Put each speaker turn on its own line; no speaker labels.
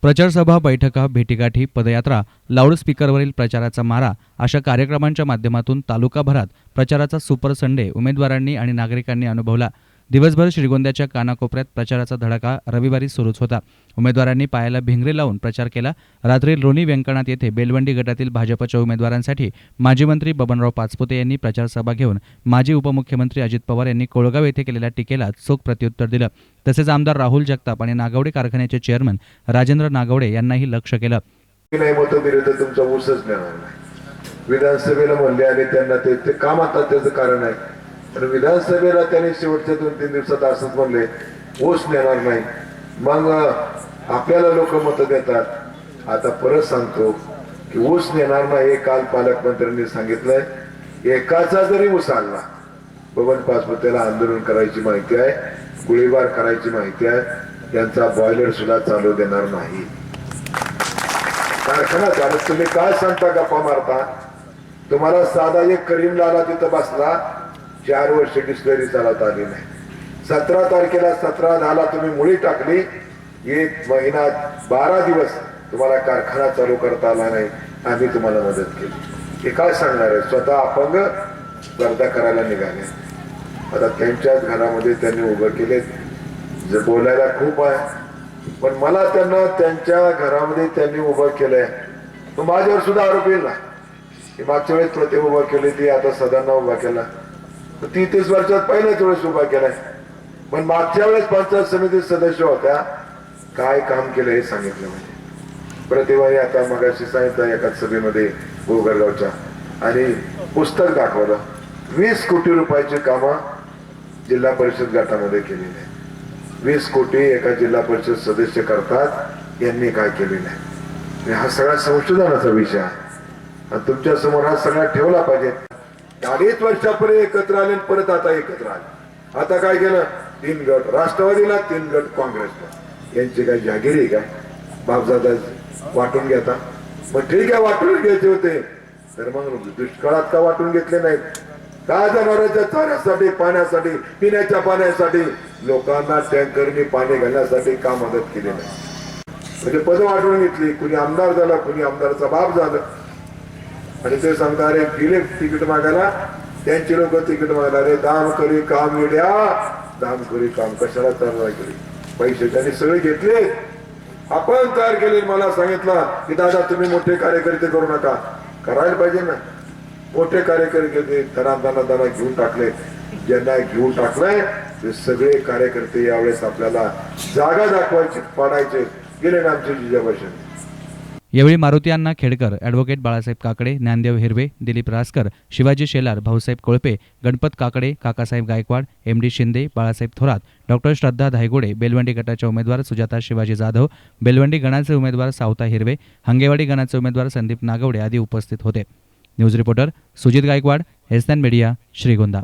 प्रचार सभा, बैठका, भेटीगाठी, पदयात्रा, लाऊडस्पीकरवरील प्रचाराचा मारा अशा कार्यक्रमांच्या माध्यमातून तालुकाभरात प्रचाराचा सुपर संडे उमेदवारांनी आणि नागरिकांनी अनुभवला। दिवसभर श्रीगोंद्याच्या कानाकोपऱ्यात प्रचाराचा धडाका रविवारी सुरूच होता। उमेदवारांनी पायाला भिंगरे लावून प्रचार केला। रात्री लोणी व्यंकनाथ येथे बेलवंडी गटातील भाजपच्या उमेदवारांसाठी माजी मंत्री बबनराव पाचपुते यांनी प्रचार सभा घेऊन माजी उपमुख्यमंत्री अजित पवार यांनी कोळगाव येथे केलेल्या टीकेला चोख प्रत्युत्तर दिलं। तसेच आमदार राहुल जगताप आणि नागवडे कारखान्याचे चेअरमन राजेंद्र नागवडे यांनाही लक्ष केलं।
तुमचा ऊसच मिळणार नाही। विधानसभेला म्हणले आणि त्यांना ते काम आता त्याचं कारण आहे। आणि विधानसभेला त्यांनी शेवटच्या 2-3 दिवसात असंच म्हणले ऊस नेणार नाही। मग आपल्याला लोक मत देतात। आता परत सांगतो की ऊस नेणार नाही। काल पालकमंत्र्यांनी सांगितलंय एकाचा जरी ऊस आणला, बबन पाचपुतेला आंदोलन करायची माहिती आहे, गोळीबार करायची माहिती आहे, त्यांचा बॉयलर सुद्धा चालू देणार नाही। कारखाना चालत तुम्ही काय सांगता, गप्पा मारता? तुम्हाला साधा एक करीमलाला तिथं बसला 4 वर्ष डिस्टलरी चालवता आली नाही। 17 तारखेला 17/10 तुम्ही मुळी टाकली, 1 महिना 12 दिवस तुम्हाला कारखाना चालू करता आला नाही। आम्ही तुम्हाला मदत केली। हे काय सांगणार आहे? स्वतः अपंग स्पर्धा करायला निघाले। आता त्यांच्याच घरामध्ये त्यांनी उभं केले। जे बोलायला खूप आहे, पण मला त्यांना त्यांच्या घरामध्ये त्यांनी उभं केलंय। माझ्यावर सुद्धा आरोप येईल ना, मागच्या वेळेस प्रति उभा केली ती, आता सदांना उभा केला। 30 वर्षात पहिल्याच वेळेस उभा केलाय। पण मागच्या वेळेस पंचायत समिती सदस्य होत्या, काय काम केलं हे सांगितलं म्हणजे प्रतिभाने आता मगाशी सांगितलं एका सभेमध्ये गोगरगावच्या, आणि पुस्तक दाखवलं 20 कोटी रुपयाची कामं जिल्हा परिषद गटामध्ये केलेली आहे। 20 कोटी एका जिल्हा परिषद सदस्य करतात, यांनी काय केलेलं आहे? हा सगळा संशोधनाचा विषय आहे। तुमच्या समोर हा सगळा ठेवला पाहिजे। 2.5 वर्षापूर्वी एकत्र आले, परत आता एकत्र आले। आता काय केलं? 3 गट राष्ट्रवादीला, 3 गट काँग्रेसला। यांची काय जागिरी काय? बापजादा वाटून घेता? मग ठीक आहे, वाटून घ्यायचे होते तर मग दुष्काळात का वाटून घेतले नाहीत? का जनावरांच्या चाऱ्यासाठी, पाण्यासाठी, पिण्याच्या पाण्यासाठी, लोकांना टँकरनी पाणी घालण्यासाठी का मदत केली नाही? म्हणजे पद वाटून घेतली। कुणी आमदार झाला, कुणी आमदाराचा बाप झालं, आणि ते सांगता अरे गेले तिकीट मागायला, त्यांची लोक तिकीट मागायला। अरे दाम करी काम येड्या, दाम करी काम कशाला तयार केली? पैसे त्यांनी सगळे घेतले, आपण तयार केले। मला सांगितलं की दादा तुम्ही मोठे कार्यकर्ते करू नका, करायला पाहिजे ना। मोठे कार्यकर्ते दाना घेऊन टाकले। ज्यांना घेऊन टाकलंय ते सगळे कार्यकर्ते यावेळेस आपल्याला जागा दाखवायची, पाडायचे गेले ना आमचे जिजाबाई।
यावेळी मारुती अण्णा खेडकर, ॲडव्होकेट बाळासाहेब काकडे, ज्ञानदेव हिरवे, दिलीप रासकर, शिवाजी शेलार, भाऊसाहेब कोळपे, गणपत काकडे, काकासाहेब गायकवाड, MD शिंदे, बाळासाहेब थोरात, डॉ श्रद्धा धायगुडे, बेलवंडी गटाच्या उमेदवार सुजाता शिवाजी जाधव, बेलवंडी गणाचे उमेदवार सावता हिरवे, हंगेवाडी गणाचे उमेदवार संदीप नागवडे आदी उपस्थित होते। News reporter Sujit Gaikwad, SN media, Shrigonda.